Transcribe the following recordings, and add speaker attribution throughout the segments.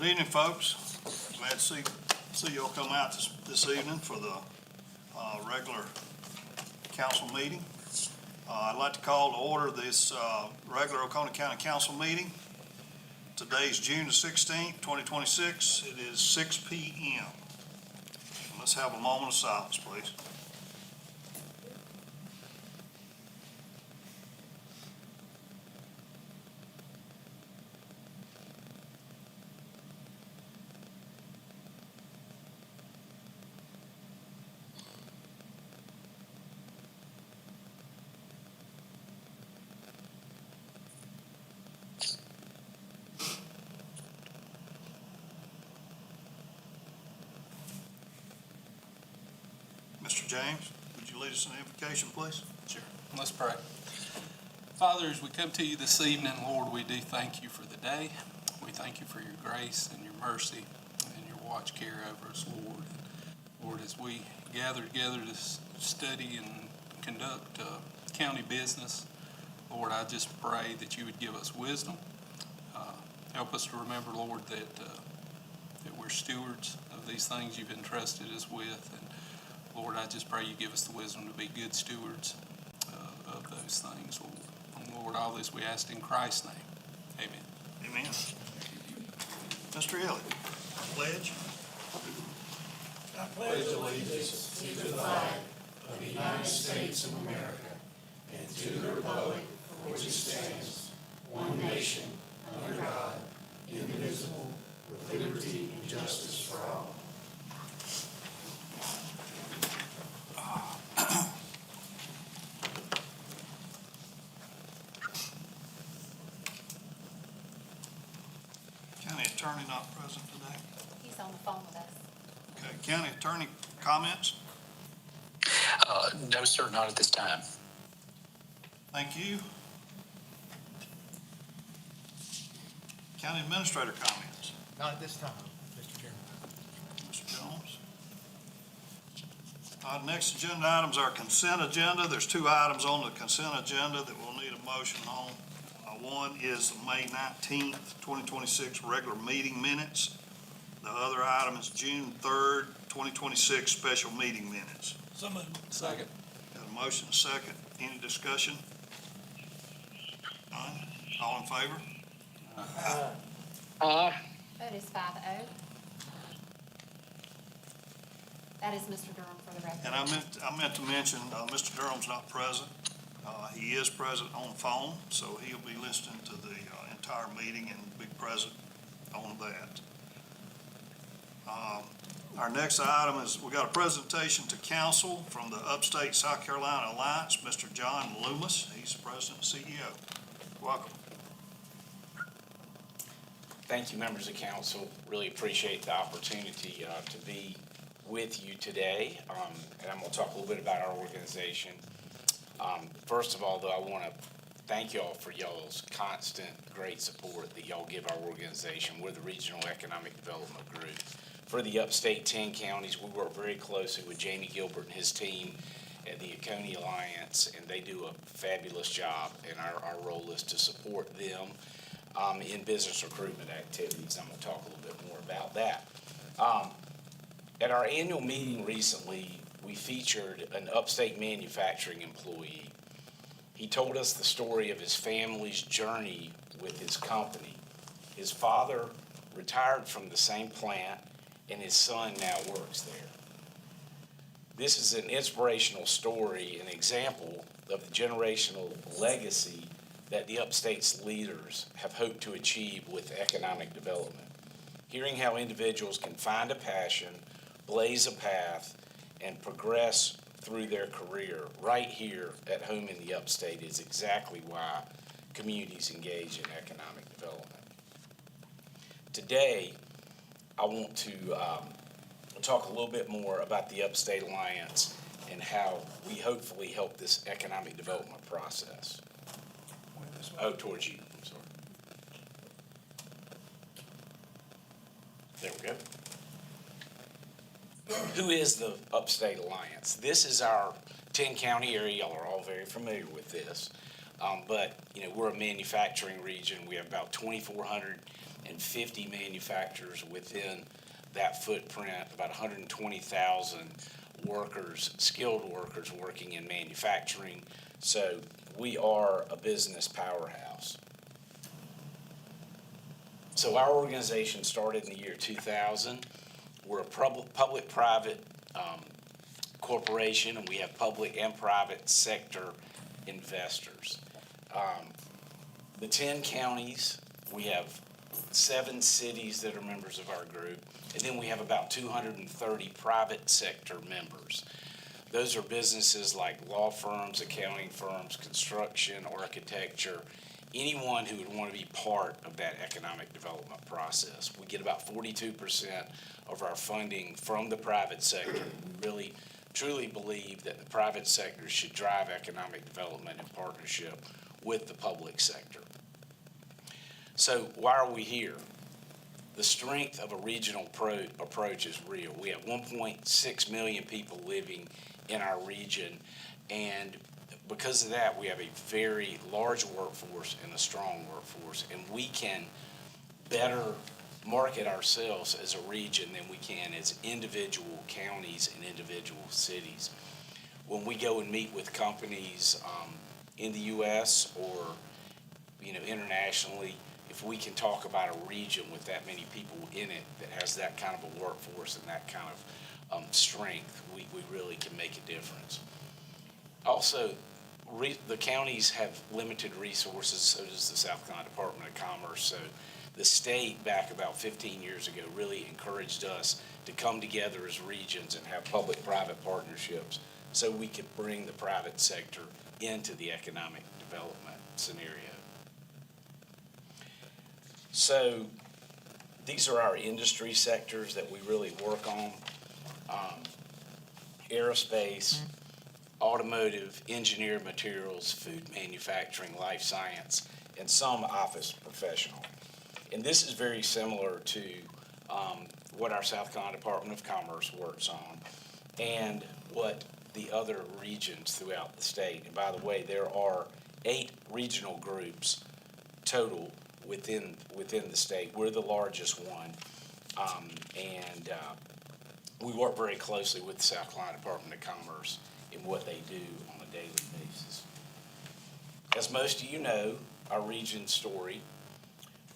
Speaker 1: Good evening, folks. Glad to see y'all come out this evening for the regular council meeting. I'd like to call to order this regular Oconee County Council meeting. Today's June the 16th, 2026. It is 6 p.m. Let's have a moment of silence, please. Mr. James, would you lead us in the invocation, please?
Speaker 2: Sure. Let's pray. Father, as we come to you this evening, Lord, we do thank you for the day. We thank you for your grace and your mercy and your watch care over us, Lord. Lord, as we gather together to study and conduct county business, Lord, I just pray that you would give us wisdom. Help us to remember, Lord, that we're stewards of these things you've entrusted us with. And Lord, I just pray you give us the wisdom to be good stewards of those things, Lord. And Lord, all this we ask in Christ's name. Amen.
Speaker 1: Amen. Mr. Elliott, pledge.
Speaker 3: I pledge allegiance to the flag of the United States of America and to the republic for which it stands, one nation, under God, indivisible, with liberty and justice for all.
Speaker 1: County Attorney not present today.
Speaker 4: He's on the phone with us.
Speaker 1: Okay, County Attorney comments?
Speaker 5: No, sir, not at this time.
Speaker 1: Thank you. County Administrator comments?
Speaker 6: Not at this time, Mr. Chairman.
Speaker 1: Mr. Jones? Next agenda items are consent agenda. There's two items on the consent agenda that we'll need a motion on. One is the May 19th, 2026 regular meeting minutes. The other item is June 3rd, 2026 special meeting minutes.
Speaker 2: So moved. Second.
Speaker 1: Got a motion, a second. Any discussion? None? All in favor?
Speaker 4: Vote is 5-0. That is Mr. Durham for the record.
Speaker 1: And I meant to mention, Mr. Durham's not present. He is present on the phone, so he'll be listening to the entire meeting and be present on that. Our next item is, we got a presentation to council from the Upstate South Carolina Alliance, Mr. John Loomis. He's the president and CEO. Welcome.
Speaker 5: Thank you, members of council. Really appreciate the opportunity to be with you today. And I'm going to talk a little bit about our organization. First of all, though, I want to thank y'all for y'all's constant great support that y'all give our organization. We're the Regional Economic Development Group. For the upstate 10 counties, we work very closely with Jamie Gilbert and his team at the Oconee Alliance, and they do a fabulous job, and our role is to support them in business recruitment activities. I'm going to talk a little bit more about that. At our annual meeting recently, we featured an upstate manufacturing employee. He told us the story of his family's journey with his company. His father retired from the same plant, and his son now works there. This is an inspirational story, an example of the generational legacy that the upstate's leaders have hoped to achieve with economic development. Hearing how individuals can find a passion, blaze a path, and progress through their career right here at home in the upstate is exactly why communities engage in economic development. Today, I want to talk a little bit more about the Upstate Alliance and how we hopefully help this economic development process. Oh, towards you, I'm sorry. There we go. Who is the Upstate Alliance? This is our 10-county area. Y'all are all very familiar with this. But, you know, we're a manufacturing region. We have about 2,400 and 50 manufacturers within that footprint, about 120,000 workers, skilled workers working in manufacturing. So we are a business powerhouse. So our organization started in the year 2000. We're a public-private corporation, and we have public and private sector investors. The 10 counties, we have 7 cities that are members of our group, and then we have about 230 private sector members. Those are businesses like law firms, accounting firms, construction, architecture, anyone who would want to be part of that economic development process. We get about 42% of our funding from the private sector. We really, truly believe that the private sector should drive economic development in partnership with the public sector. So why are we here? The strength of a regional approach is real. We have 1.6 million people living in our region, and because of that, we have a very large workforce and a strong workforce, and we can better market ourselves as a region than we can as individual counties and individual cities. When we go and meet with companies in the U.S. or internationally, if we can talk about a region with that many people in it that has that kind of a workforce and that kind of strength, we really can make a difference. Also, the counties have limited resources, so does the South Carolina Department of Commerce. So the state, back about 15 years ago, really encouraged us to come together as regions and have public-private partnerships so we could bring the private sector into the economic development scenario. So these are our industry sectors that we really work on. Aerospace, automotive, engineered materials, food manufacturing, life science, and some office professional. And this is very similar to what our South Carolina Department of Commerce works on and what the other regions throughout the state. And by the way, there are 8 regional groups total within the state. We're the largest one, and we work very closely with the South Carolina Department of Commerce in what they do on a daily basis. As most of you know, our region's story,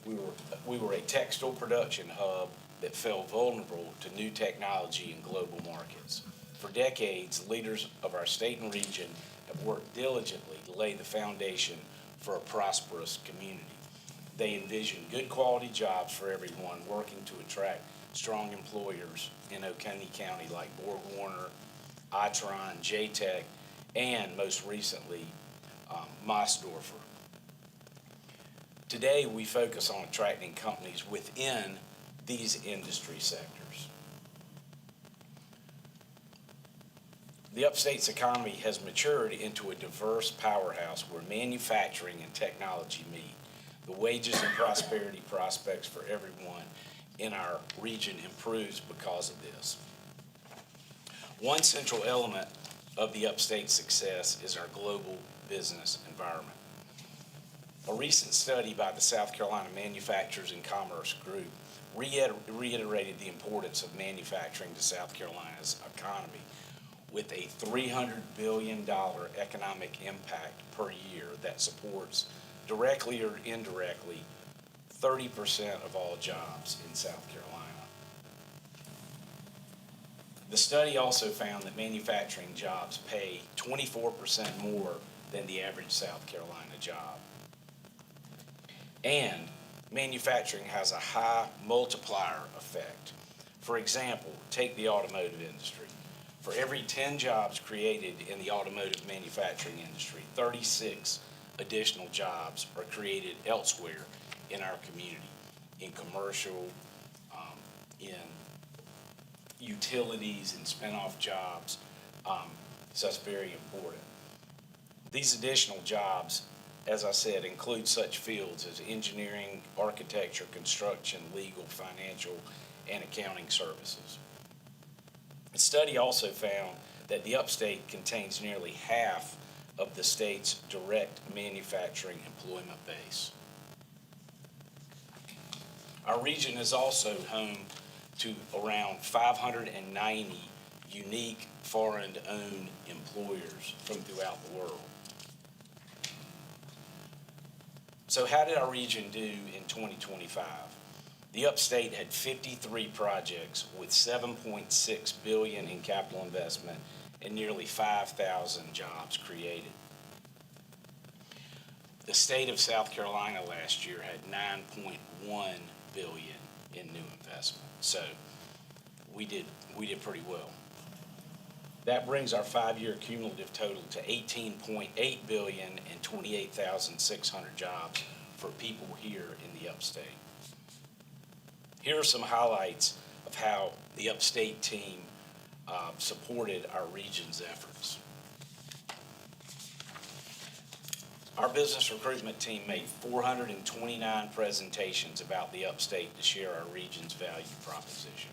Speaker 5: we were a textile production hub that fell vulnerable to new technology in global markets. For decades, leaders of our state and region have worked diligently to lay the foundation for a prosperous community. They envision good quality jobs for everyone, working to attract strong employers in Oconee County like BorgWarner, Itron, J-Tech, and most recently, Mossdorfer. Today, we focus on attracting companies within these industry sectors. The upstate's economy has matured into a diverse powerhouse where manufacturing and technology meet. The wages and prosperity prospects for everyone in our region improves because of this. One central element of the upstate's success is our global business environment. A recent study by the South Carolina Manufacturers and Commerce Group reiterated the importance of manufacturing to South Carolina's economy, with a $300 billion economic impact per year that supports, directly or indirectly, 30% of all jobs in South Carolina. The study also found that manufacturing jobs pay 24% more than the average South Carolina job. And manufacturing has a high multiplier effect. For example, take the automotive industry. For every 10 jobs created in the automotive manufacturing industry, 36 additional jobs are created elsewhere in our community, in commercial, in utilities and spin-off jobs. So that's very important. These additional jobs, as I said, include such fields as engineering, architecture, construction, legal, financial, and accounting services. The study also found that the upstate contains nearly half of the state's direct manufacturing employment base. Our region is also home to around 590 unique foreign-owned employers from throughout the world. So how did our region do in 2025? The upstate had 53 projects with $7.6 billion in capital investment and nearly 5,000 jobs created. The state of South Carolina last year had $9.1 billion in new investment. So we did pretty well. That brings our 5-year cumulative total to $18.8 billion and 28,600 jobs for people here in the upstate. Here are some highlights of how the upstate team supported our region's efforts. Our business recruitment team made 429 presentations about the upstate to share our region's value proposition.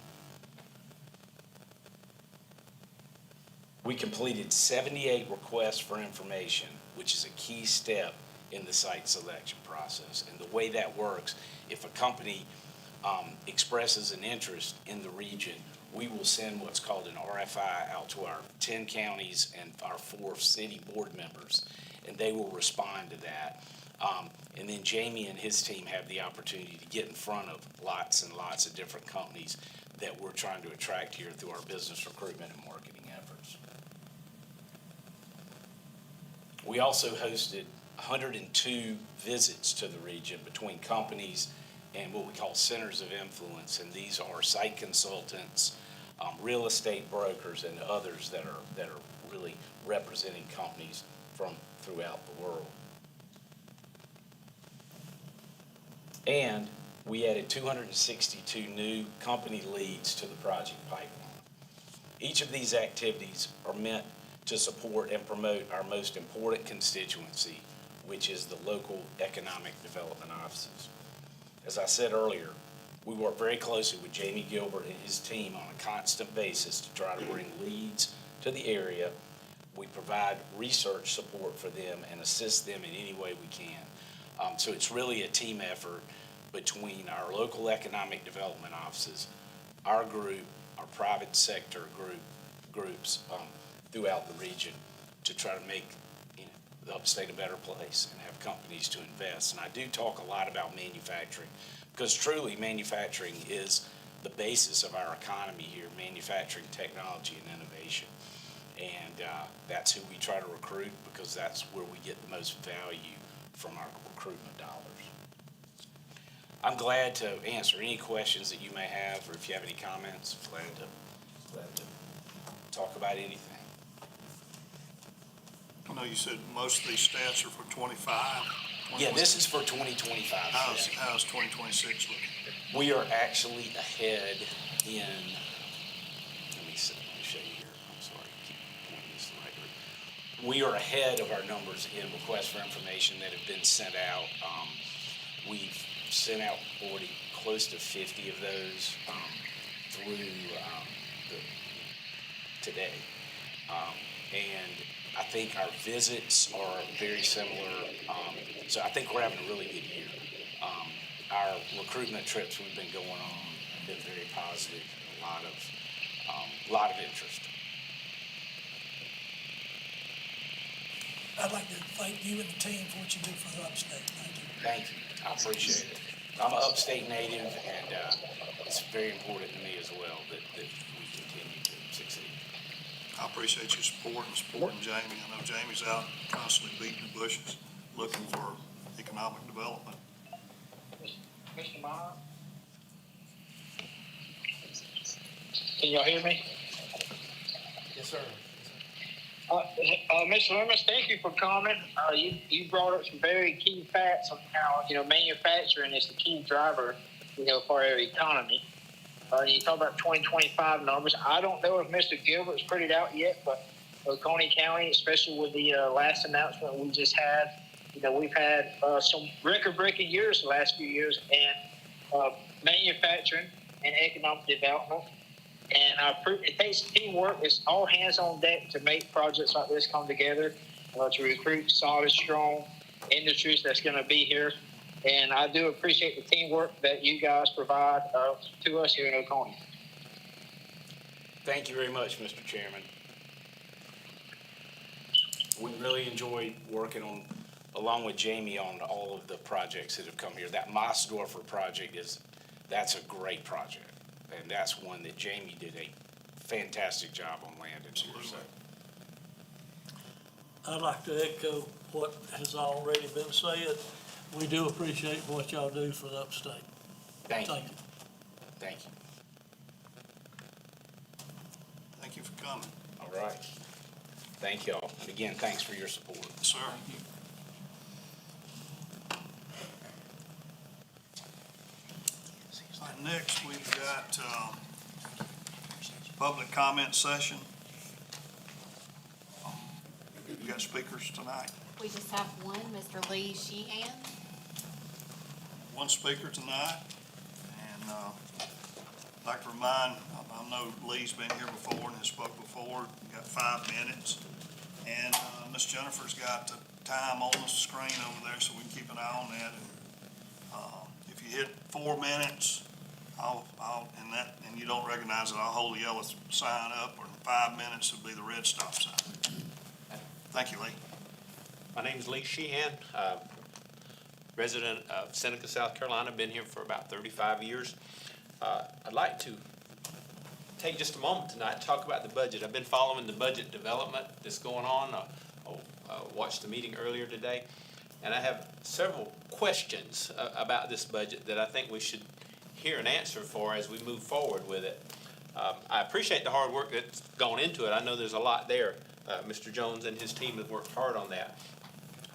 Speaker 5: We completed 78 requests for information, which is a key step in the site selection process. And the way that works, if a company expresses an interest in the region, we will send what's called an RFI out to our 10 counties and our 4 city board members, and they will respond to that. And then Jamie and his team have the opportunity to get in front of lots and lots of different companies that we're trying to attract here through our business recruitment and marketing efforts. We also hosted 102 visits to the region between companies and what we call centers of influence, and these are site consultants, real estate brokers, and others that are really representing companies from throughout the world. And we added 262 new company leads to the project pipeline. Each of these activities are meant to support and promote our most important constituency, which is the local economic development offices. As I said earlier, we work very closely with Jamie Gilbert and his team on a constant basis to try to bring leads to the area. We provide research support for them and assist them in any way we can. So it's really a team effort between our local economic development offices, our group, our private sector groups throughout the region to try to make the upstate a better place and have companies to invest. And I do talk a lot about manufacturing because truly manufacturing is the basis of our economy here, manufacturing, technology, and innovation. And that's who we try to recruit because that's where we get the most value from our recruitment dollars. I'm glad to answer any questions that you may have, or if you have any comments, glad to talk about anything.
Speaker 1: I know you said most of these stats are for 25.
Speaker 5: Yeah, this is for 2025.
Speaker 1: How's 2026 looking?
Speaker 5: We are actually ahead in, let me show you here. I'm sorry, I keep pointing this in the right direction. We are ahead of our numbers in requests for information that have been sent out. We've sent out already close to 50 of those through today. And I think our visits are very similar. So I think we're having a really good year. Our recruitment trips we've been going on have been very positive. A lot of interest.
Speaker 3: I'd like to thank you and the team for what you do for the upstate. Thank you.
Speaker 5: Thank you. I appreciate it. I'm an upstate native, and it's very important to me as well that we continue to succeed.
Speaker 1: I appreciate your support and supporting Jamie. I know Jamie's out constantly beating the bushes, looking for economic development.
Speaker 7: Mr. Meyer? Can y'all hear me?
Speaker 6: Yes, sir.
Speaker 7: Mr. Lemons, thank you for coming. You brought up some very key facts on how, manufacturing is the key driver, for our economy. You talk about 2025 numbers. I don't know if Mr. Gilbert's put it out yet, but Oconee County, especially with the last announcement we just had, we've had some record-breaking years the last few years in manufacturing and economic development. And it takes teamwork. It's all hands on deck to make projects like this come together, to recruit solid, strong industries that's going to be here. And I do appreciate the teamwork that you guys provide to us here in Oconee.
Speaker 5: Thank you very much, Mr. Chairman. We really enjoyed working along with Jamie on all of the projects that have come here. That Mossdorfer project that's a great project. And that's one that Jamie did a fantastic job on landing here, so.
Speaker 3: I'd like to echo what has already been said. We do appreciate what y'all do for the upstate.
Speaker 5: Thank you.
Speaker 3: Thank you.
Speaker 5: Thank you.
Speaker 1: Thank you for coming.
Speaker 5: All right. Thank y'all. And again, thanks for your support.
Speaker 1: Yes, sir. All right, next, we've got public comment session. You got speakers tonight?
Speaker 4: We just have one, Mr. Lee Sheehan.
Speaker 1: One speaker tonight, and I'd like to remind, I know Lee's been here before and has spoke before. You got 5 minutes, and Miss Jennifer's got the time on the screen over there, so we can keep an eye on that. And if you hit 4 minutes, and you don't recognize it, I'll hold the yellow sign up, or 5 minutes will be the red stop sign. Thank you, Lee.
Speaker 8: My name is Lee Sheehan, resident of Seneca, South Carolina. Been here for about 35 years. I'd like to take just a moment tonight to talk about the budget. I've been following the budget development that's going on. I watched the meeting earlier today, and I have several questions about this budget that I think we should hear an answer for as we move forward with it. I appreciate the hard work that's gone into it. I know there's a lot there. Mr. Jones and his team have worked hard on that.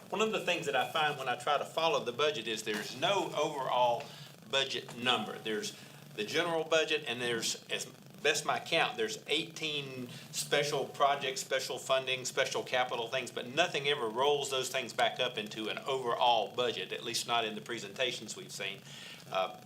Speaker 8: One of the things that I find when I try to follow the budget is there's no overall budget number. There's the general budget, and there's, as best my count, there's 18 special projects, special funding, special capital things, but nothing ever rolls those things back up into an overall budget, at least not in the presentations we've seen.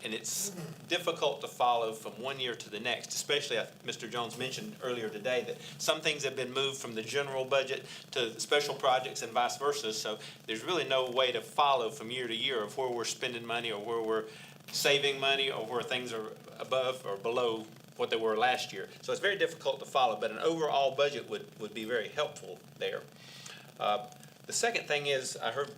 Speaker 8: And it's difficult to follow from one year to the next, especially Mr. Jones mentioned earlier today that some things have been moved from the general budget to special projects and vice versa. So there's really no way to follow from year to year of where we're spending money or where we're saving money or where things are above or below what they were last year. So it's very difficult to follow, but an overall budget would be very helpful there. The second thing is I heard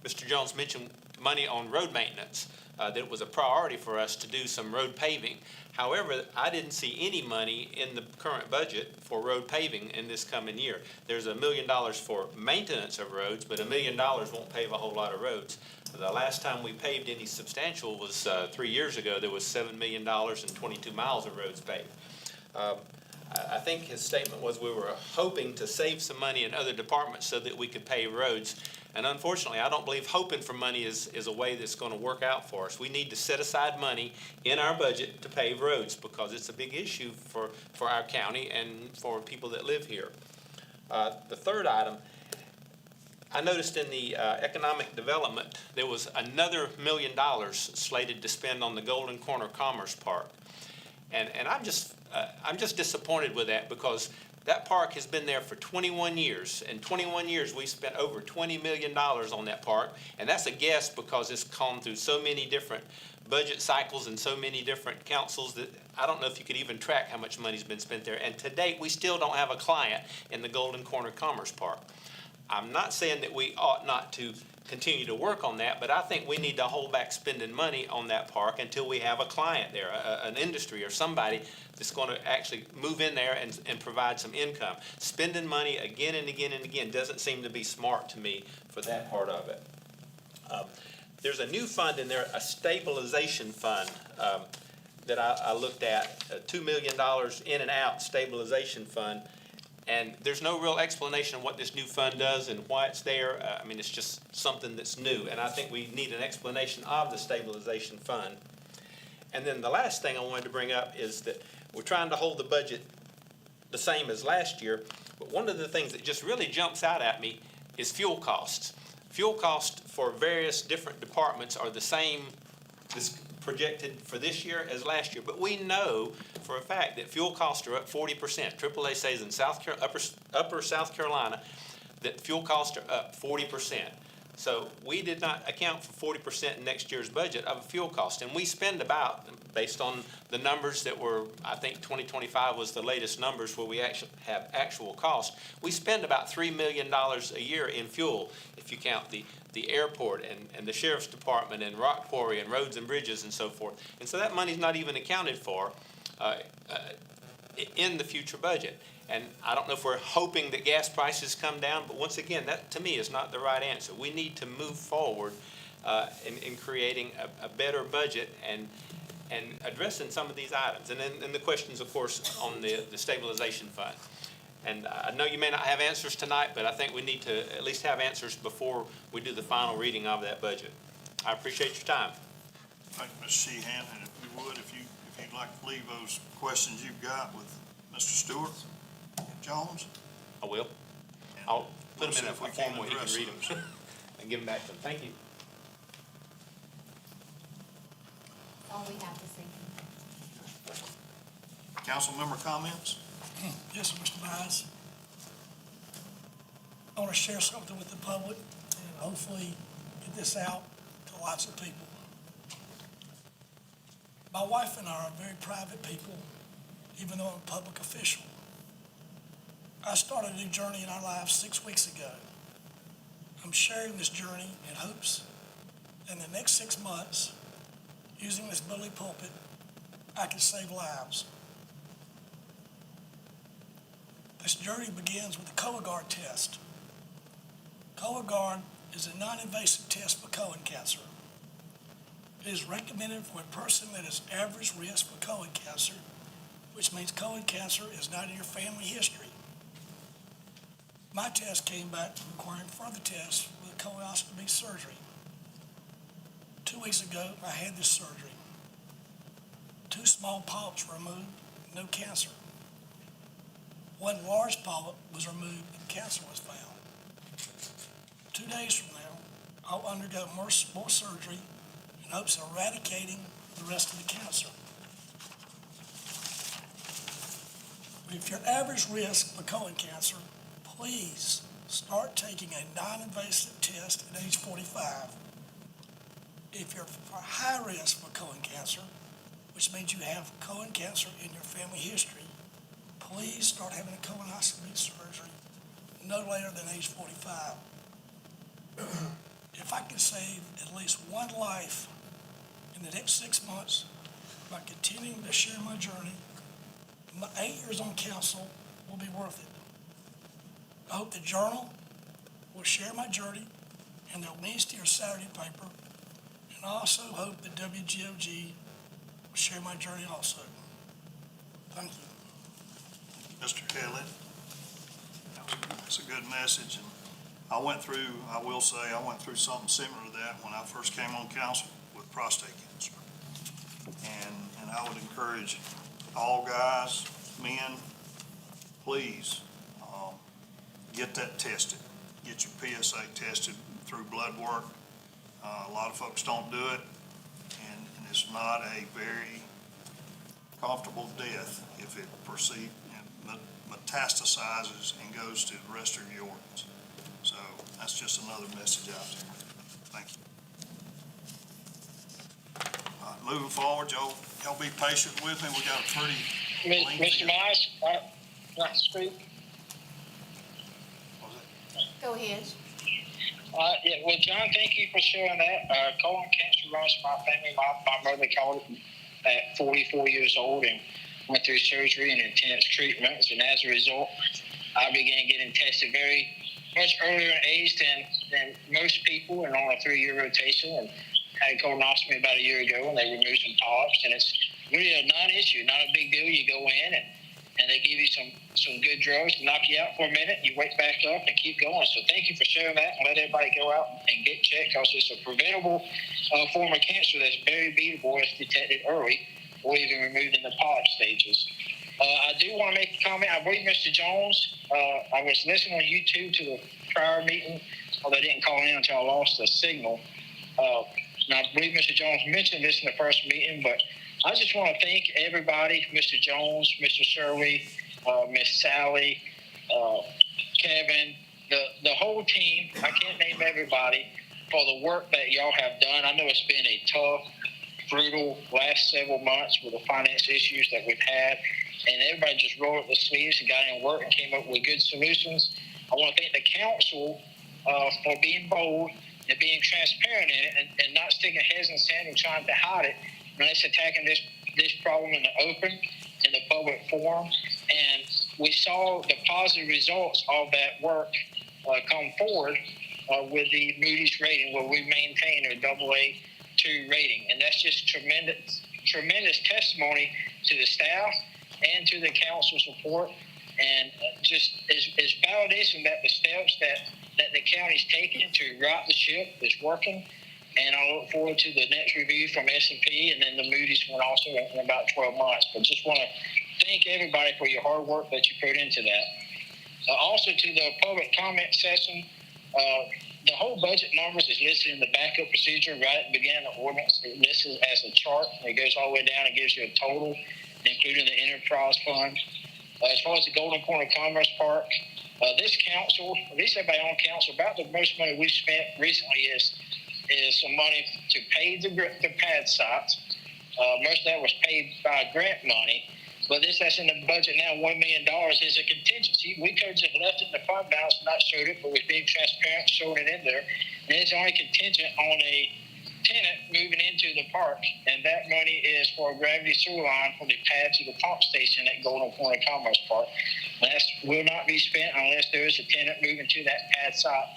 Speaker 8: Mr. Jones mention money on road maintenance. That it was a priority for us to do some road paving. However, I didn't see any money in the current budget for road paving in this coming year. There's $1 million for maintenance of roads, but $1 million won't pave a whole lot of roads. The last time we paved any substantial was 3 years ago. There was $7 million and 22 miles of roads paved. I think his statement was we were hoping to save some money in other departments so that we could pave roads. And unfortunately, I don't believe hoping for money is a way that's going to work out for us. We need to set aside money in our budget to pave roads because it's a big issue for our county and for people that live here. The third item, I noticed in the economic development, there was another $1 million slated to spend on the Golden Corner Commerce Park. And I'm just disappointed with that because that park has been there for 21 years. In 21 years, we spent over $20 million on that park. And that's a guess because it's gone through so many different budget cycles and so many different councils that I don't know if you could even track how much money's been spent there. And to date, we still don't have a client in the Golden Corner Commerce Park. I'm not saying that we ought not to continue to work on that, but I think we need to hold back spending money on that park until we have a client there, an industry or somebody that's going to actually move in there and provide some income. Spending money again and again and again doesn't seem to be smart to me for that part of it. There's a new fund in there, a stabilization fund that I looked at, $2 million in and out stabilization fund. And there's no real explanation of what this new fund does and why it's there. I mean, it's just something that's new. And I think we need an explanation of the stabilization fund. And then the last thing I wanted to bring up is that we're trying to hold the budget the same as last year. But one of the things that just really jumps out at me is fuel costs. Fuel costs for various different departments are the same projected for this year as last year, but we know for a fact that fuel costs are up 40%. AAA says in upper South Carolina that fuel costs are up 40%. So we did not account for 40% in next year's budget of a fuel cost. And we spend about, based on the numbers that were, I think 2025 was the latest numbers where we actually have actual cost. We spend about $3 million a year in fuel if you count the airport and the sheriff's department and rock quarry and roads and bridges and so forth. And so that money's not even accounted for in the future budget. And I don't know if we're hoping that gas prices come down, but once again, that to me is not the right answer. We need to move forward in creating a better budget and addressing some of these items. And then the questions, of course, on the stabilization fund. And I know you may not have answers tonight, but I think we need to at least have answers before we do the final reading of that budget. I appreciate your time.
Speaker 1: Thank you, Mr. Sheehan, and if you would, if you'd like to leave those questions you've got with Mr. Stewart Jones.
Speaker 8: I will.
Speaker 1: and
Speaker 8: I'll put
Speaker 1: we'll
Speaker 8: them
Speaker 1: see
Speaker 8: in a
Speaker 1: if we
Speaker 8: form where he
Speaker 1: address
Speaker 8: can read
Speaker 1: those.
Speaker 8: them and give them back to them. Thank you.
Speaker 4: That's all we have this evening.
Speaker 1: Council member comments?
Speaker 3: Yes, sir, Mr. Mize. I want to share something with the public and hopefully get this out to lots of people. My wife and I are very private people, even though I'm a public official. I started a new journey in our lives 6 weeks ago. I'm sharing this journey in hopes in the next 6 months, using this bully pulpit, I can save lives. This journey begins with the Cologuard test. Cologuard is a non-invasive test for colon cancer. It is recommended for a person that is average risk for colon cancer, which means colon cancer is not in your family history. My test came back requiring further tests with colonoscopy surgery. 2 weeks ago, I had this surgery. 2 small polyps were removed, no cancer. 1 large polyp was removed and cancer was found. 2 days from now, I'll undergo more surgery in hopes of eradicating the rest of the cancer. If you're average risk for colon cancer, please start taking a non-invasive test at age 45. If you're high risk for colon cancer, which means you have colon cancer in your family history, please start having a colonoscopy surgery no later than age 45. If I can save at least 1 life in the next 6 months by continuing to share my journey, my 8 years on council will be worth it. I hope the Journal will share my journey in their Wednesday or Saturday paper, and I also hope the WGOG will share my journey also. Thank you.
Speaker 1: Mr. Kelly? That's a good message, and I went through something similar to that when I first came on council with prostate cancer. And I would encourage all guys, men, please, get that tested. Get your PSA tested through blood work. A lot of folks don't do it, and it's not a very comfortable death if it proceeds and metastasizes and goes to the rest of your organs. So that's just another message out there. Thank you. Moving forward, y'all be patient with me. We got a pretty lengthy.
Speaker 7: Mr. Mize, not to speak.
Speaker 1: What was it?
Speaker 4: Go ahead.
Speaker 7: Yeah, well, John, thank you for sharing that. Colon cancer runs my family. My mother caught it at 44 years old and went through surgery and intense treatments. And as a result, I began getting tested very much earlier in age than most people, and on a 3-year rotation. And had colonoscopy about a year ago, and they removed some polyps. And it's really a non-issue, not a big deal. You go in and they give you some good drugs to knock you out for a minute. You wake back up and keep going. So thank you for sharing that, and let everybody go out and get checked, because it's a preventable form of cancer that's very beatable if detected early or even removed in the polyp stages. I do want to make a comment. I believe Mr. Jones, I was listening on YouTube to the prior meeting, although I didn't call in until I lost the signal. And I believe Mr. Jones mentioned this in the first meeting, but I just want to thank everybody, Mr. Jones, Mr. Shirley, Miss Sally, Kevin, the whole team. I can't name everybody, for the work that y'all have done. I know it's been a tough, brutal last several months with the finance issues that we've had, and everybody just rolled up the sleeves and got in work and came up with good solutions. I want to thank the council for being bold and being transparent in it, and not sticking heads in the sand and trying to hide it. And let's attacking this problem in the open, in the public forum. And we saw the positive results of that work come forward with the Moody's rating, where we maintain a AA2 rating. And that's just tremendous testimony to the staff and to the council support, and just is validation that the steps that the county's taken to right the ship is working. And I look forward to the next review from S&P and then the Moody's one also in about 12 months. But just want to thank everybody for your hard work that you put into that. Also to the public comment session, the whole budget numbers is listed in the backup procedure right at the beginning of the ordinance. It lists it as a chart. It goes all the way down and gives you a total, including the enterprise fund. As far as the Golden Corner Commerce Park, this council, at least everybody on council, about the most money we've spent recently is some money to pay the pad sites. Most of that was paid by grant money. But that's in the budget now, $1 million is a contingency. We could have just left it in the fund balance and not showed it, but we're being transparent, showing it in there. And it's only contingent on a tenant moving into the park. And that money is for a gravity sewer line from the pad to the pump station at Golden Corner Commerce Park. And that will not be spent unless there is a tenant moving to that pad site,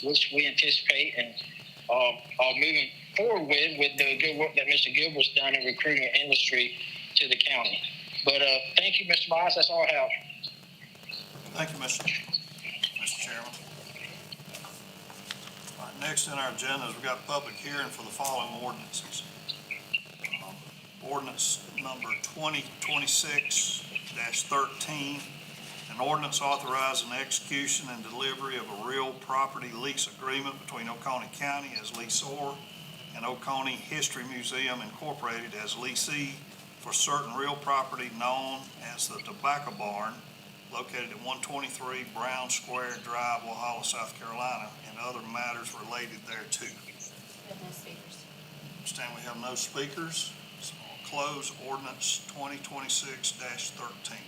Speaker 7: which we anticipate and are moving forward with the good work that Mr. Gilbert's done in recruiting an industry to the county. But thank you, Mr. Miles. That's all I have.
Speaker 1: Thank you, Mr. Chairman. All right, next in our agenda is we've got public hearing for the following ordinances. Ordinance number 2026-13, an ordinance authorizing the execution and delivery of a real property lease agreement between Oconee County as leaseor and Oconee History Museum Incorporated as leasee for certain real property known as the Tobacco Barn, located at 123 Brown Square Drive, Walhalla, South Carolina, and other matters related thereto.
Speaker 4: We have no speakers.
Speaker 1: Understand we have no speakers, so I'll close ordinance 2026-13.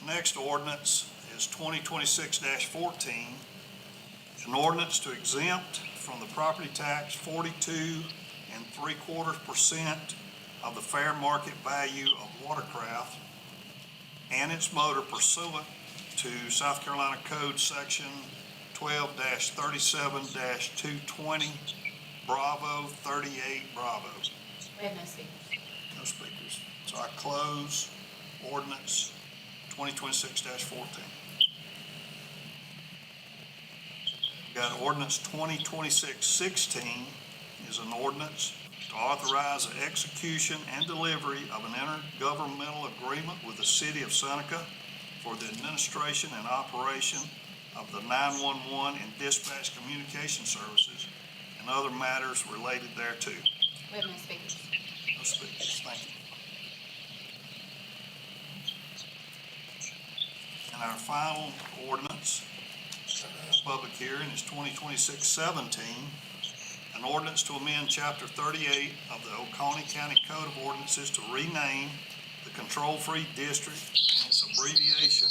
Speaker 1: Next ordinance is 2026-14, an ordinance to exempt from the property tax 42 3/4% of the fair market value of watercraft and its motor pursuant to South Carolina Code Section 12-37-220, Bravo 38 Bravo.
Speaker 4: We have no speakers.
Speaker 1: No speakers. So I close ordinance 2026-14. We got ordinance 2026-16 is an ordinance to authorize the execution and delivery of an intergovernmental agreement with the city of Seneca for the administration and operation of the 911 and dispatch communication services and other matters related thereto.
Speaker 4: We have no speakers.
Speaker 1: No speakers, thank you. And our final ordinance, public hearing, is 2026-17, an ordinance to amend Chapter 38 of the Oconee County Code of Ordinances to rename the Control-Free District and its abbreviation,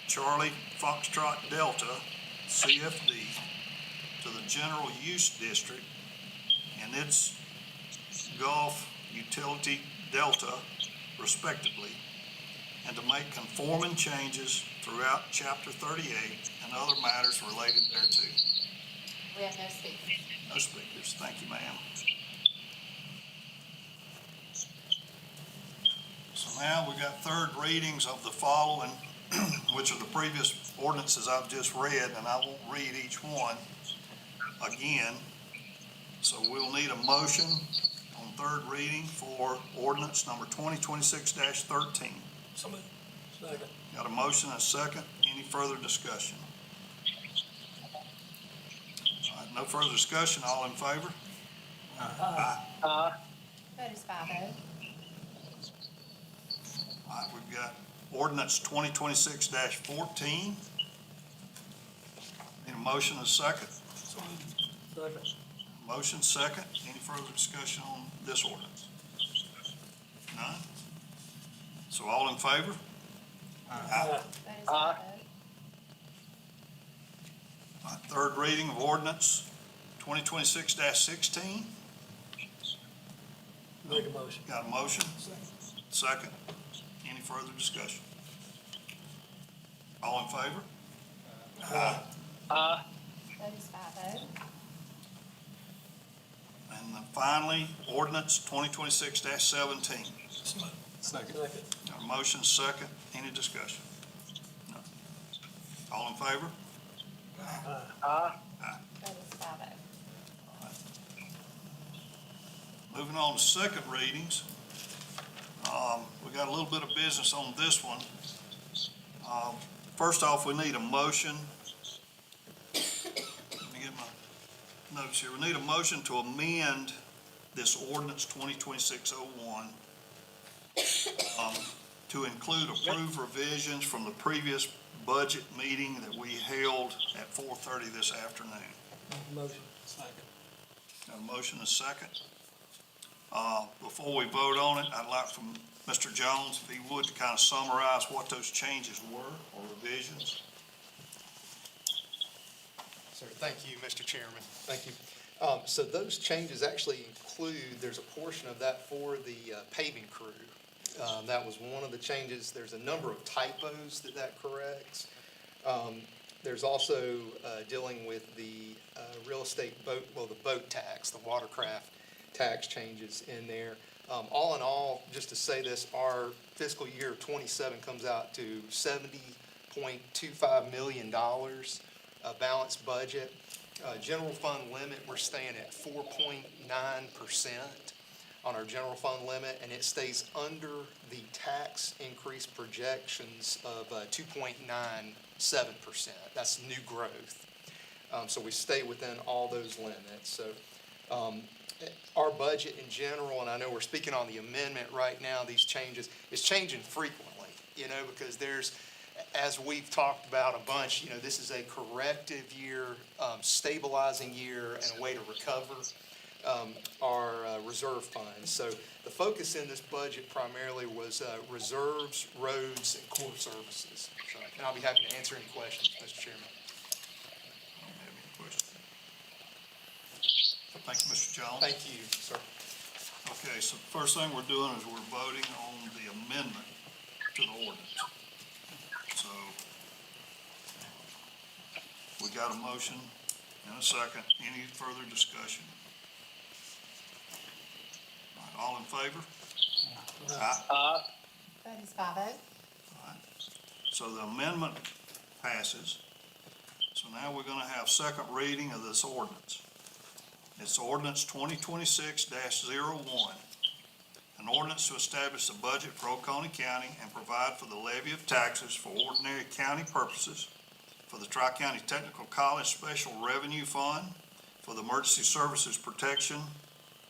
Speaker 1: Charlie Foxtrot Delta, CFD, to the General Use District and its Gulf Utility Delta, respectively, and to make conforming changes throughout Chapter 38 and other matters related thereto.
Speaker 4: We have no speakers.
Speaker 1: No speakers. Thank you, ma'am. So now we've got third readings of the following, which are the previous ordinances I've just read, and I won't read each one again. So we'll need a motion on third reading for ordinance number 2026-13.
Speaker 6: Somebody, second.
Speaker 1: Got a motion and a second. Any further discussion? All right, no further discussion. All in favor?
Speaker 4: Vote is 5-0.
Speaker 1: All right, we've got ordinance 2026-14. Need a motion and a second.
Speaker 6: Second.
Speaker 1: Motion second. Any further discussion on this ordinance? None? So all in favor?
Speaker 6: Aye.
Speaker 4: Vote is five oh.
Speaker 1: Third reading of ordinance 2026-16.
Speaker 6: Make a motion.
Speaker 1: Got a motion? Second. Any further discussion? All in favor?
Speaker 7: Aye.
Speaker 4: Vote is five oh.
Speaker 1: And then finally, ordinance 2026-17.
Speaker 2: Second.
Speaker 6: Second.
Speaker 1: Got a motion, second. Any discussion? No. All in favor?
Speaker 7: Aye.
Speaker 4: Vote is five oh.
Speaker 1: Moving on to second readings. We got a little bit of business on this one. First off, we need a motion. Let me get my notes here. We need a motion to amend this ordinance 2026-01 to include approved revisions from the previous budget meeting that we held at 4:30 this afternoon.
Speaker 6: Make a motion.
Speaker 2: Second.
Speaker 1: Got a motion and a second. Before we vote on it, I'd like from Mr. Jones, if he would, to kind of summarize what those changes were or revisions.
Speaker 9: Sir, thank you, Mr. Chairman. Thank you. So those changes actually include, there's a portion of that for the paving crew. That was one of the changes. There's a number of typos that corrects. There's also dealing with the real estate boat, the boat tax, the watercraft tax changes in there. All in all, just to say this, our fiscal year 27 comes out to $70.25 million balanced budget. General fund limit, we're staying at 4.9% on our general fund limit, and it stays under the tax increase projections of 2.97%. That's new growth. So we stay within all those limits. So our budget in general, and I know we're speaking on the amendment right now, these changes, is changing frequently, because there's, as we've talked about a bunch, this is a corrective year, stabilizing year, and a way to recover our reserve funds. So the focus in this budget primarily was reserves, roads, and core services. So, and I'll be happy to answer any questions, Mr. Chairman.
Speaker 1: I don't have any questions. Thank you, Mr. Jones.
Speaker 9: Thank you, sir.
Speaker 1: Okay, so the first thing we're doing is we're voting on the amendment to the ordinance. So we got a motion and a second. Any further discussion? All right, all in favor? Aye.
Speaker 7: Aye.
Speaker 4: Vote is five oh.
Speaker 1: So the amendment passes. So now we're gonna have second reading of this ordinance. It's ordinance 2026-01. An ordinance to establish the budget for Oconee County and provide for the levy of taxes for ordinary county purposes, for the Tri-County Technical College Special Revenue Fund, for the Emergency Services Protection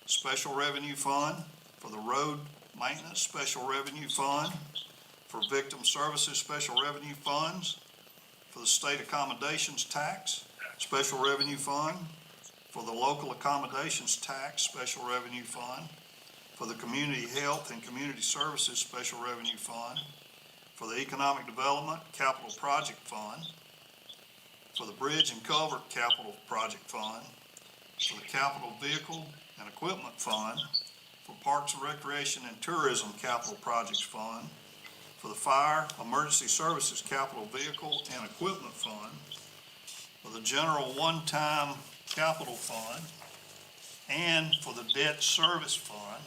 Speaker 1: Special Revenue Fund, for the Road Maintenance Special Revenue Fund, for Victim Services Special Revenue Funds, for the State Accommodations Tax Special Revenue Fund, for the Local Accommodations Tax Special Revenue Fund, for the Community Health and Community Services Special Revenue Fund, for the Economic Development Capital Project Fund, for the Bridge and Culvert Capital Project Fund, for the Capital Vehicle and Equipment Fund, for Parks and Recreation and Tourism Capital Projects Fund, for the Fire Emergency Services Capital Vehicle and Equipment Fund, for the General One-Time Capital Fund, and for the Debt Service Fund,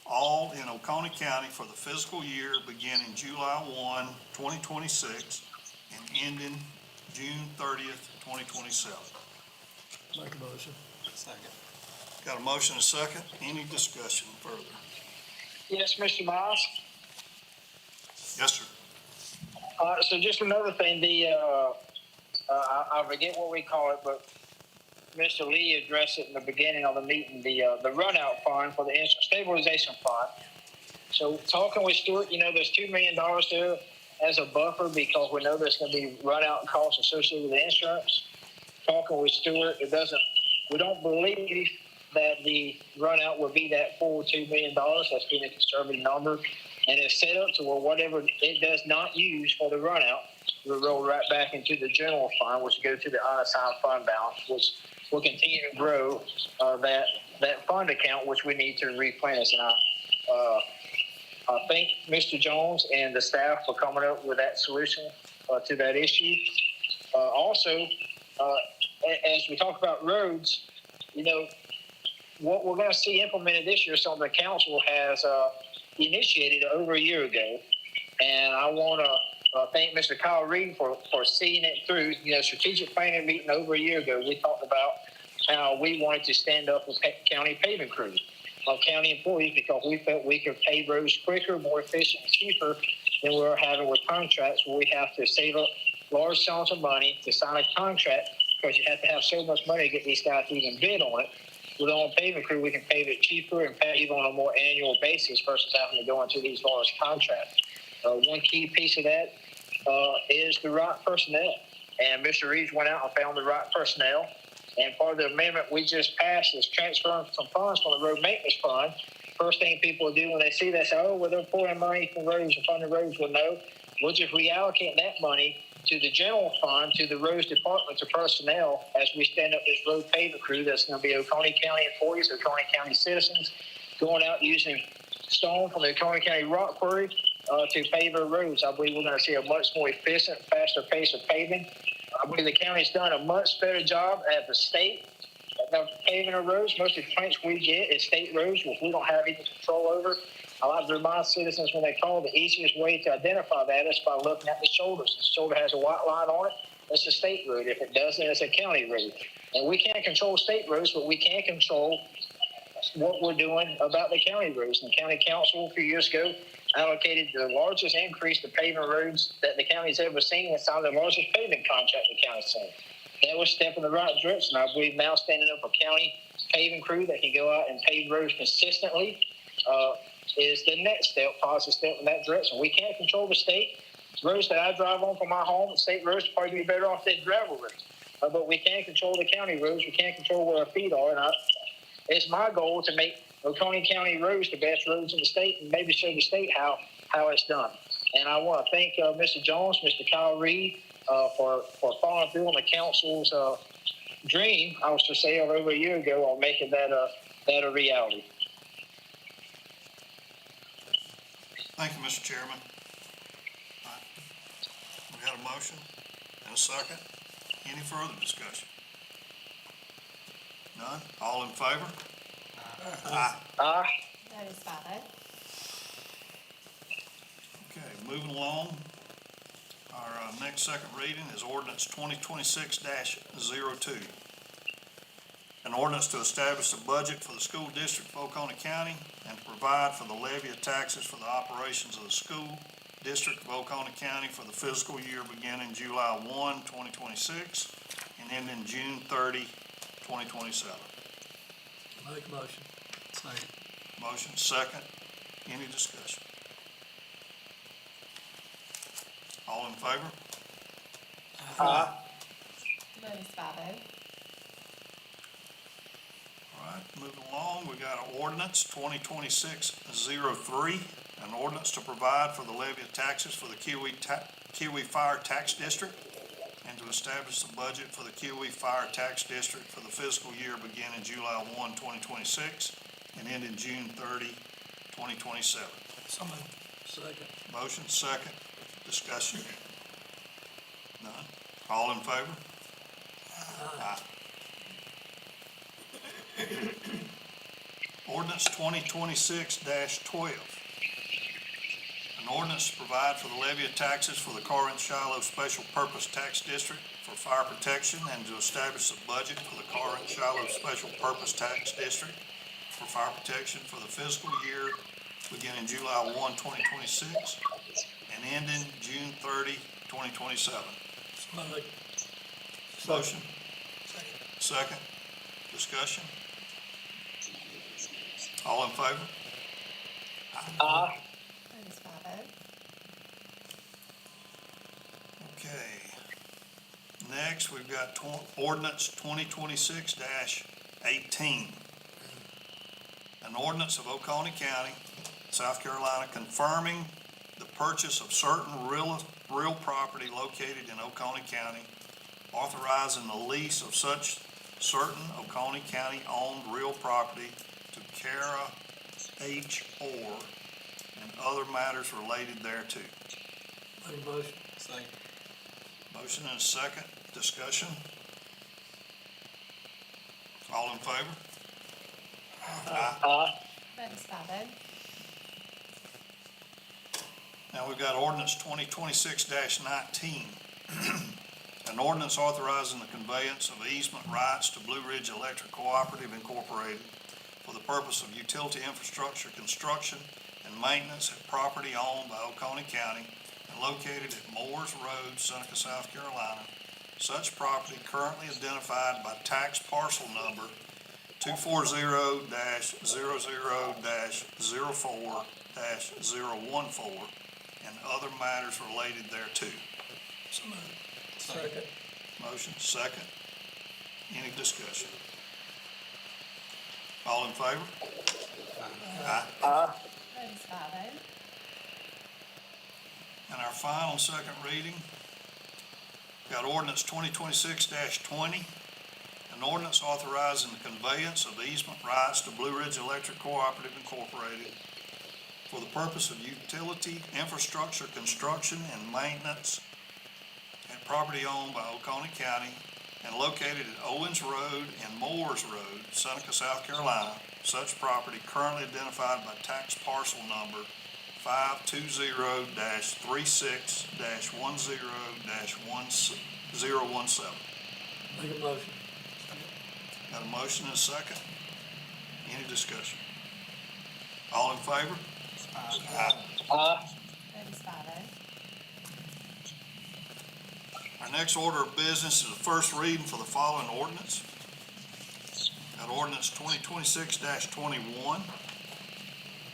Speaker 1: all in Oconee County for the fiscal year beginning July 1, 2026, and ending June 30th, 2027.
Speaker 6: Make a motion.
Speaker 2: Second.
Speaker 1: Got a motion and a second. Any discussion further?
Speaker 7: Yes, Mr. Miles?
Speaker 1: Yes, sir.
Speaker 7: So just another thing, I forget what we call it, but Mr. Lee addressed it in the beginning of the meeting, the runout fund for the stabilization fund. So talking with Stuart, there's $2 million there as a buffer because we know there's going to be runout costs associated with the insurance. talking with Stewart, we don't believe that the run out will be that full $2 million. That's been a conservative number. And it's set up to where whatever it does not use for the run out will roll right back into the general fund, which will go to the unassigned fund balance, which will continue to grow that fund account, which we need to replenish. And I thank Mr. Jones and the staff for coming up with that solution to that issue. Also, as we talk about roads, what we're going to see implemented this year, something the council has initiated over a year ago. And I want to thank Mr. Kyle Reed for seeing it through. Strategic planning meeting over a year ago, we talked about how we wanted to stand up with county paving crews of county employees because we felt we could pave roads quicker, more efficient, and cheaper than we're having with contracts where we have to save up large sums of money to sign a contract because you have to have so much money to get these guys to even bid on it. With our own paving crew, we can pave it cheaper and pave on a more annual basis versus having to go into these large contracts. One key piece of that is the right personnel. And Mr. Reeves went out and found the right personnel. And part of the amendment we just passed is transferring some funds from the road maintenance fund. First thing people do when they see that, say, oh, well, they're pouring money for roads and funding roads. Well, no, we'll just reallocate that money to the general fund, to the roads department, to personnel as we stand up this road paving crew that's going to be Oconee County employees, Oconee County citizens, going out using stone from the Oconee County rock quarry to pave our roads. I believe we're going to see a much more efficient, faster pace of paving. I believe the county's done a much better job at the state of paving our roads. Most of the complaints we get is state roads, which we don't have any control over. I like to remind citizens when they call, the easiest way to identify that is by looking at the shoulders. If the shoulder has a white line on it, it's a state road. If it doesn't, it's a county road. And we can't control state roads, but we can control what we're doing about the county roads. And the county council a few years ago allocated the largest increase to paving roads that the county's ever seen and signed the largest paving contract the county's seen. That was a step in the right direction. I believe now standing up a county paving crew that can go out and pave roads consistently is the next step, positive step in that direction. We can't control the state. Roads that I drive on from my home, state roads probably be better off than gravel roads. But we can't control the county roads. We can't control where our feet are. And it's my goal to make Oconee County roads the best roads in the state and maybe show the state how it's done. And I want to thank Mr. Jones, Mr. Kyle Reed for following through on the council's dream, I was to say over a year ago, on making that a reality.
Speaker 1: Thank you, Mr. Chairman. All right. We got a motion and a second. Any further discussion? None? All in favor? Aye.
Speaker 4: Vote is 5-0.
Speaker 1: Okay, moving along. Our next second reading is ordinance 2026-02. An ordinance to establish a budget for the school district of Oconee County and to provide for the levy of taxes for the operations of the school district of Oconee County for the fiscal year beginning July 1, 2026 and ending June 30, 2027.
Speaker 6: Make a motion.
Speaker 2: Second.
Speaker 1: Motion second. Any discussion? All in favor?
Speaker 7: Aye.
Speaker 4: Vote is 5-0.
Speaker 1: All right, moving along, we got an ordinance 2026-03, an ordinance to provide for the levy of taxes for the Kiwi Fire Tax District and to establish the budget for the Kiwi Fire Tax District for the fiscal year beginning July 1, 2026 and ending June 30, 2027.
Speaker 6: So moved. Second.
Speaker 1: Motion second, discussion. None? All in favor? Aye. Ordinance 2026-12. An ordinance to provide for the levy of taxes for the Corinth-Shiloh Special Purpose Tax District for fire protection and to establish a budget for the Corinth-Shiloh Special Purpose Tax District for fire protection for the fiscal year beginning July 1, 2026 and ending June 30, 2027.
Speaker 6: So moved.
Speaker 1: Motion? Second. Discussion? All in favor?
Speaker 7: Aye.
Speaker 4: Vote is 5-0.
Speaker 1: Okay. Next, we've got ordinance 2026-18. An ordinance of Oconee County, South Carolina, confirming the purchase of certain real property located in Oconee County, authorizing the lease of such certain Oconee County-owned real property to Kara H. Orr and other matters related thereto.
Speaker 6: Make a motion.
Speaker 2: Second.
Speaker 1: Motion and a second. Discussion. All in favor?
Speaker 4: Vote is 5-0.
Speaker 1: Now we've got ordinance 2026-19. An ordinance authorizing the conveyance of easement rights to Blue Ridge Electric Cooperative Incorporated for the purpose of utility infrastructure construction and maintenance at property owned by Oconee County and located at Moores Road, Seneca, South Carolina. Such property currently identified by tax parcel number 240-00-04-014 and other matters related thereto.
Speaker 6: So moved. Second.
Speaker 1: Motion, second. Any discussion? All in favor? Aye.
Speaker 4: Vote is 5-0.
Speaker 1: And our final second reading, got ordinance 2026-20, an ordinance authorizing the conveyance of easement rights to Blue Ridge Electric Cooperative Incorporated for the purpose of utility infrastructure construction and maintenance at property owned by Oconee County and located at Owens Road and Moores Road, Seneca, South Carolina. Such property currently identified by tax parcel number 520-36-10-1017.
Speaker 6: Make a motion.
Speaker 1: Got a motion and a second? Any discussion? All in favor? Aye.
Speaker 4: Vote is 5-0.
Speaker 1: Our next order of business is the first reading for the following ordinance. Got ordinance 2026-21.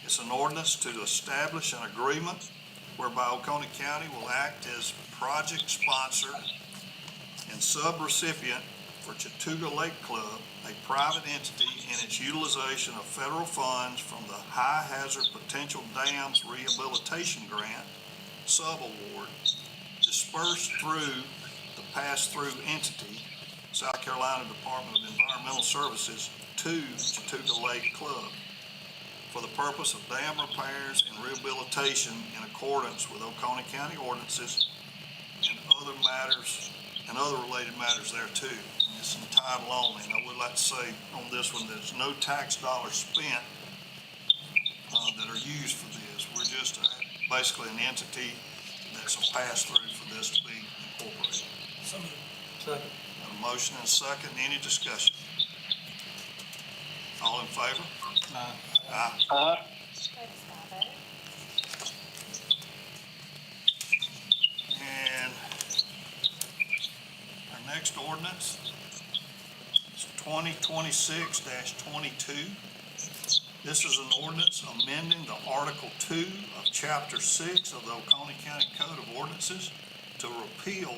Speaker 1: It's an ordinance to establish an agreement whereby Oconee County will act as project sponsor and subrecipient for Chattooga Lake Club, a private entity, in its utilization of federal funds from the High Hazard Potential Dams Rehabilitation Grant subaward dispersed through the pass-through entity, South Carolina Department of Environmental Services, to Chattooga Lake Club for the purpose of dam repairs and rehabilitation in accordance with Oconee County ordinances and other matters and other related matters thereto. It's entitled only, and I would like to say on this one, there's no tax dollars spent that are used for this. We're just basically an entity that's a pass-through for this to be incorporated.
Speaker 6: So moved. Second.
Speaker 1: Got a motion and a second. Any discussion? All in favor? Aye.
Speaker 4: Vote is 5-0.
Speaker 1: And our next ordinance is 2026-22. This is an ordinance amending the Article 2 of Chapter 6 of the Oconee County Code of Ordinances to repeal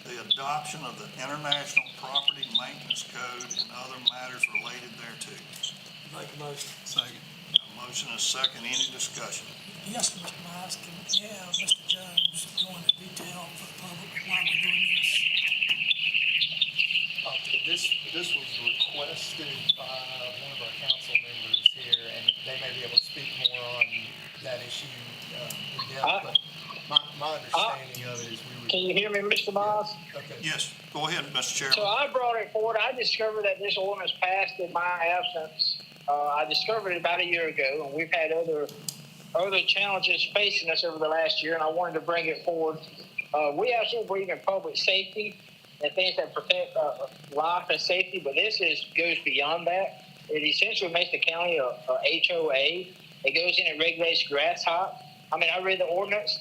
Speaker 1: the adoption of the International Property Maintenance Code and other matters related thereto.
Speaker 6: Make a motion.
Speaker 2: Second.
Speaker 1: A motion and a second. Any discussion?
Speaker 6: Yes, Mr. Miles, can you have Mr. Jones go into detail for the public why we're doing this?
Speaker 9: This was requested by one of our council members here, and they may be able to speak more on that issue in depth, but my understanding of it is
Speaker 7: Can you hear me, Mr. Miles?
Speaker 9: Okay.
Speaker 1: Yes, go ahead, Mr. Chairman.
Speaker 7: So I brought it forward. I discovered that this ordinance passed in my absence. I discovered it about a year ago, and we've had other challenges facing us over the last year, and I wanted to bring it forward. We absolutely believe in public safety and things that protect life and safety, but this goes beyond that. It essentially makes the county a HOA. It goes in and regulates grass height. I mean, I read the ordinance.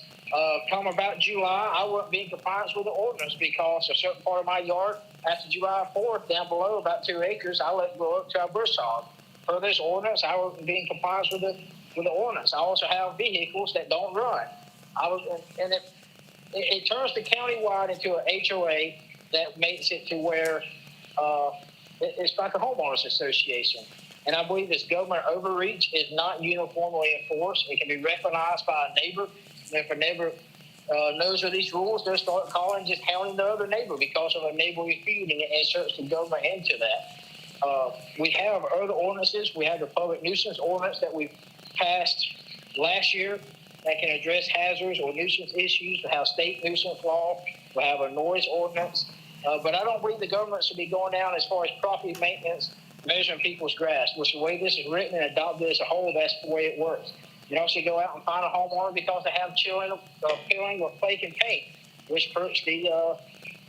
Speaker 7: Come about July, I wouldn't be in compliance with the ordinance because a certain part of my yard, after July 4th, down below about 2 acres, I let it go up to a bush hog. Per this ordinance, I wouldn't be in compliance with the ordinance. I also have vehicles that don't run. It turns the countywide into a HOA. that makes it to where it's like a homeowners association. And I believe this government overreach is not uniformly enforced. It can be recognized by a neighbor. And if a neighbor knows of these rules, they'll start calling, just hounding the other neighbor because of a neighbor refusing it, and inserts the government into that. We have other ordinances. We have the public nuisance ordinance that we passed last year that can address hazards or nuisance issues. We have state nuisance law. We have a noise ordinance. But I don't believe the government should be going down as far as property maintenance, measuring people's grass, which the way this is written and adopted as a whole, that's the way it works. You don't should go out and find a homeowner because they have children peeling or flaking paint, which puts the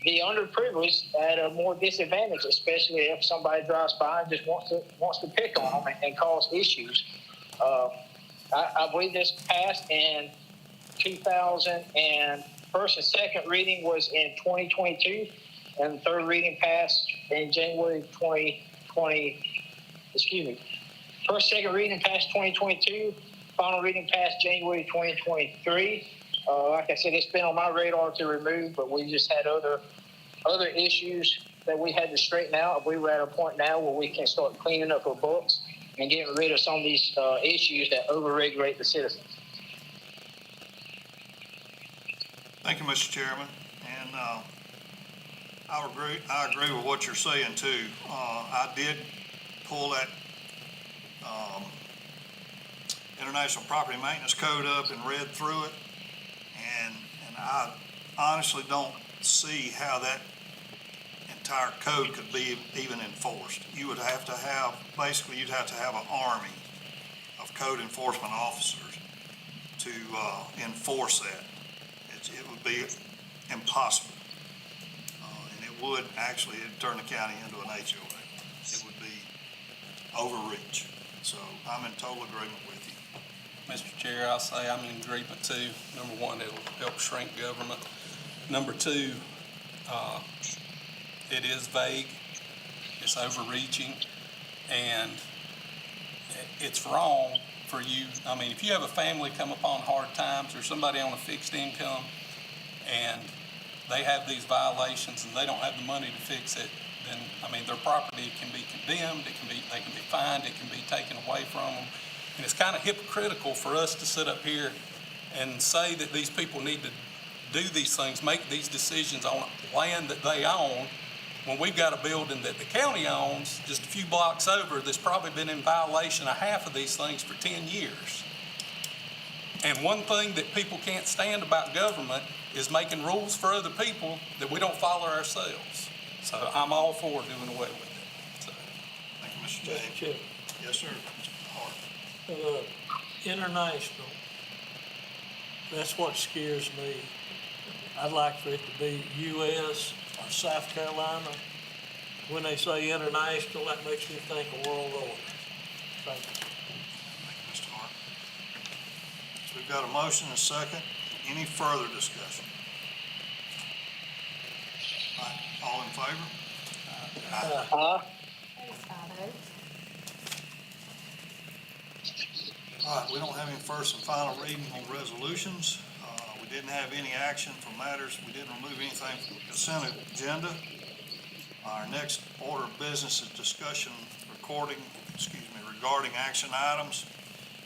Speaker 7: underprivileged at a more disadvantage, especially if somebody drives by and just wants to pick on them and cause issues. I believe this passed in 2000, and first and second reading was in 2022, and the third reading passed in January 2020. Excuse me. First, second reading passed 2022. Final reading passed January 2023. Like I said, it's been on my radar to remove, but we just had other issues that we had to straighten out. We were at a point now where we can start cleaning up our books and getting rid of some of these issues that overregulate the citizens.
Speaker 1: Thank you, Mr. Chairman. And I agree with what you're saying too. I did pull that International Property Maintenance Code up and read through it, and I honestly don't see how that entire code could be even enforced. You would have to have, basically, you'd have to have an army of code enforcement officers to enforce that. It would be impossible. And it would actually turn the county into an HOA. It would be overreach. So I'm in total agreement with you.
Speaker 2: Mr. Chair, I'll say I'm in agreement too. Number one, it'll help shrink government. Number two, it is vague, it's overreaching, and it's wrong for you. I mean, if you have a family come upon hard times or somebody on a fixed income and they have these violations and they don't have the money to fix it, then, I mean, their property can be condemned, they can be fined, it can be taken away from them. And it's kind of hypocritical for us to sit up here and say that these people need to do these things, make these decisions on land that they own, when we've got a building that the county owns just a few blocks over that's probably been in violation of half of these things for 10 years. And one thing that people can't stand about government is making rules for other people that we don't follow ourselves. So I'm all for doing away with it. So.
Speaker 1: Thank you, Mr. James.
Speaker 6: Chair,
Speaker 1: Yes, sir. Mr. Hart.
Speaker 6: international, that's what scares me. I'd like for it to be U.S. or South Carolina. When they say international, that makes me think of world order. Thank you.
Speaker 1: Thank you, Mr. Hart. So we've got a motion and a second. Any further discussion? All right, all in favor?
Speaker 7: Uh,
Speaker 4: That is 5-0.
Speaker 1: All right, we don't have any first and final reading on resolutions. We didn't have any action for matters. We didn't remove anything from the consent agenda. Our next order of business is discussion regarding action items.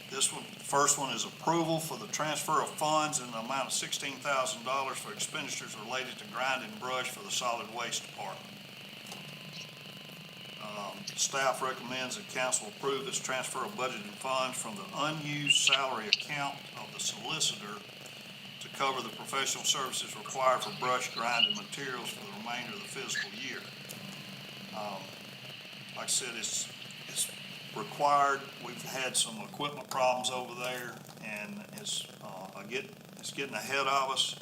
Speaker 1: This one, first one is approval for the transfer of funds in the amount of $16,000 for expenditures related to grinding brush for the solid waste department. Staff recommends that council approve this transfer of budgeted funds from the unused salary account of the solicitor to cover the professional services required for brush grinding materials for the remainder of the fiscal year. Like I said, it's required. We've had some equipment problems over there, and it's getting ahead of us.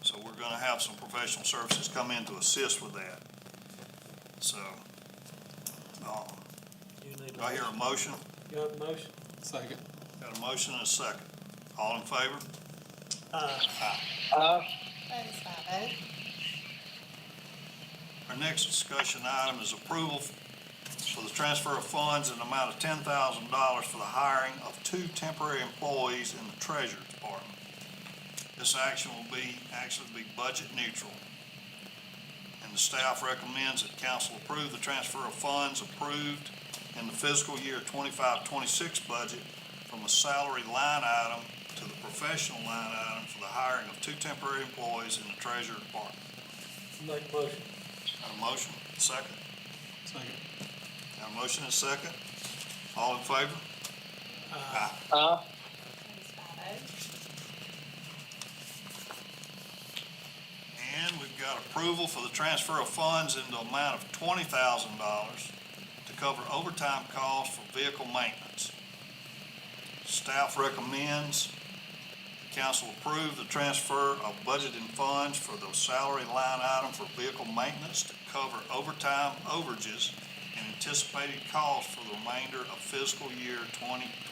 Speaker 1: So we're going to have some professional services come in to assist with that. So, do I hear a motion?
Speaker 6: You have a motion?
Speaker 2: Second.
Speaker 1: Got a motion and a second. All in favor?
Speaker 4: That is 5-0.
Speaker 1: Our next discussion item is approval for the transfer of funds in the amount of $10,000 for the hiring of 2 temporary employees in the Treasury Department. This action will actually be budget neutral. and the staff recommends that council approve the transfer of funds approved in the fiscal year 25-26 budget from a salary line item to the professional line item for the hiring of 2 temporary employees in the treasurer department.
Speaker 6: Make a motion.
Speaker 1: Got a motion? Second?
Speaker 2: Second.
Speaker 1: Got a motion and a second? All in favor? Aye.
Speaker 7: Uh,
Speaker 4: Carries 5-0.
Speaker 1: And we've got approval for the transfer of funds in the amount of $20,000 to cover overtime costs for vehicle maintenance. Staff recommends the council approve the transfer of budgeted funds for the salary line item for vehicle maintenance to cover overtime overages and anticipated costs for the remainder of fiscal year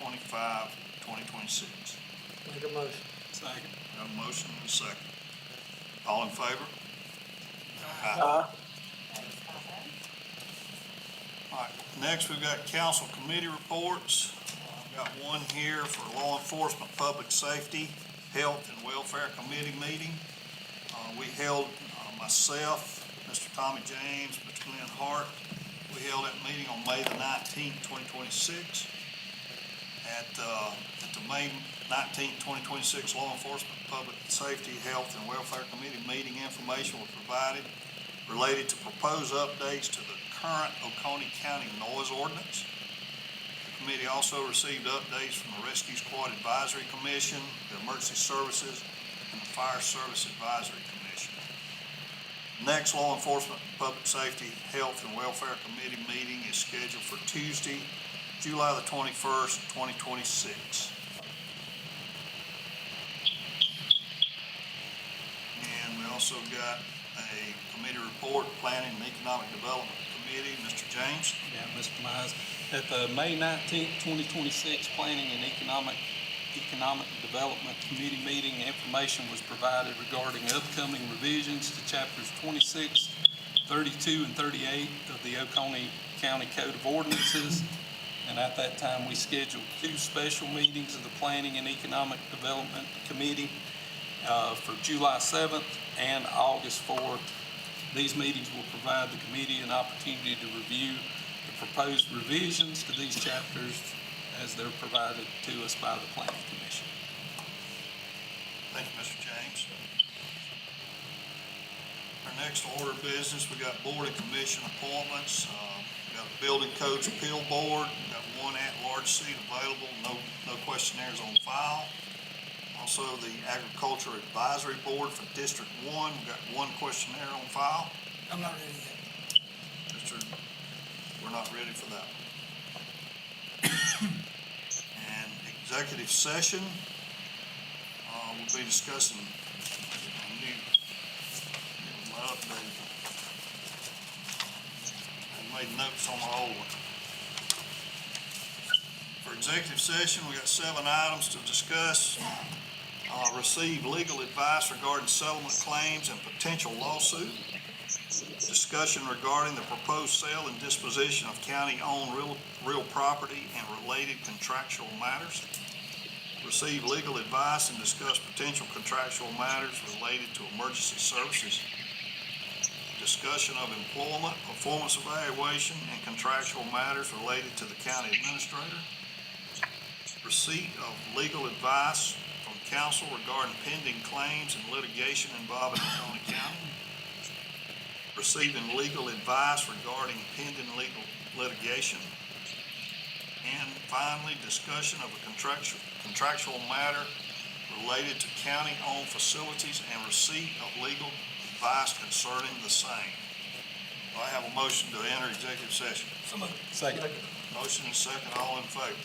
Speaker 1: 2025-2026.
Speaker 6: Make a motion.
Speaker 2: Second.
Speaker 1: Got a motion and a second. All in favor?
Speaker 4: Carries 5-0.
Speaker 1: All right, next we've got council committee reports. I've got one here for law enforcement, public safety, health and welfare committee meeting. We held, myself, Mr. Tommy James, Mr. Glenn Hart, we held that meeting on May the 19th, 2026. At the May 19th, 2026 Law Enforcement, Public Safety, Health and Welfare Committee meeting, information was provided related to proposed updates to the current Oconee County noise ordinance. The committee also received updates from the Rescue Squad Advisory Commission, the Emergency Services, and the Fire Service Advisory Commission. Next Law Enforcement, Public Safety, Health and Welfare Committee meeting is scheduled for Tuesday, July the 21st, 2026. And we also got a committee report, Planning and Economic Development Committee, Mr. James.
Speaker 2: Yeah, Mr. Mize, at the May 19th, 2026 Planning and Economic Development Committee meeting, information was provided regarding upcoming revisions to chapters 26, 32, and 38 of the Oconee County Code of Ordinances. And at that time, we scheduled 2 special meetings of the Planning and Economic Development Committee for July 7th and August 4th. These meetings will provide the committee an opportunity to review the proposed revisions to these chapters as they're provided to us by the Planning Commission.
Speaker 1: Thank you, Mr. James. Our next order of business, we got board and commission appointments. We got the Building Codes Appeal Board. We got 1 at-large seat available, no questionnaires on file. Also, the Agriculture Advisory Board for District 1, we got 1 questionnaire on file.
Speaker 3: I'm not ready yet.
Speaker 1: We're not ready for that one. And executive session, we'll be discussing my update. I made notes on my old one. For executive session, we got 7 items to discuss. Receive legal advice regarding settlement claims and potential lawsuit. Discussion regarding the proposed sale and disposition of county-owned real property and related contractual matters. Receive legal advice and discuss potential contractual matters related to emergency services. Discussion of employment, performance evaluation, and contractual matters related to the county administrator. Receipt of legal advice from counsel regarding pending claims and litigation involving Oconee County. Receiving legal advice regarding pending legal litigation. And finally, discussion of a contractual matter related to county-owned facilities and receipt of legal advice concerning the same. Do I have a motion to enter executive session?
Speaker 2: Second.
Speaker 1: Motion and second, all in favor?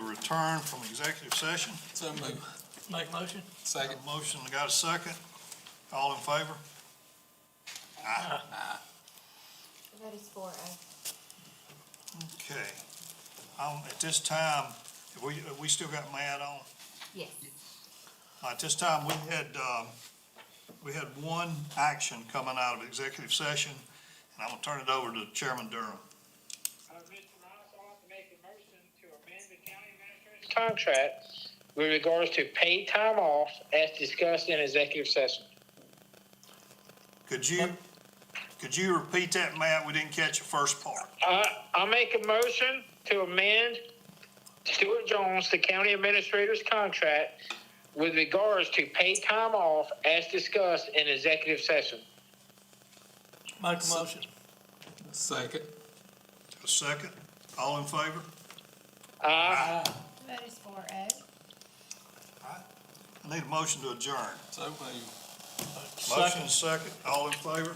Speaker 1: return from executive session.
Speaker 2: So move.
Speaker 6: Make a motion?
Speaker 2: Second.
Speaker 1: Got a motion, got a second. All in favor? Aye.
Speaker 4: The vote is 4-0.
Speaker 1: Okay. At this time, have we still got Matt on?
Speaker 4: Yes.
Speaker 1: At this time, we had one action coming out of executive session, and I'm gonna turn it over to Chairman Durham.
Speaker 7: Mr. Ross, I'd like to make a motion to amend the county administrator's contract with regards to paid time off as discussed in executive session.
Speaker 1: Could you repeat that, Matt? We didn't catch the first part.
Speaker 7: I'll make a motion to amend Stuart Jones, the county administrator's contract with regards to paid time off as discussed in executive session.
Speaker 6: Make a motion.
Speaker 2: Second.
Speaker 1: A second. All in favor?
Speaker 7: Aye.
Speaker 4: The vote is 4-0.
Speaker 1: I need a motion to adjourn.
Speaker 2: So move.
Speaker 1: Motion and second. All in favor?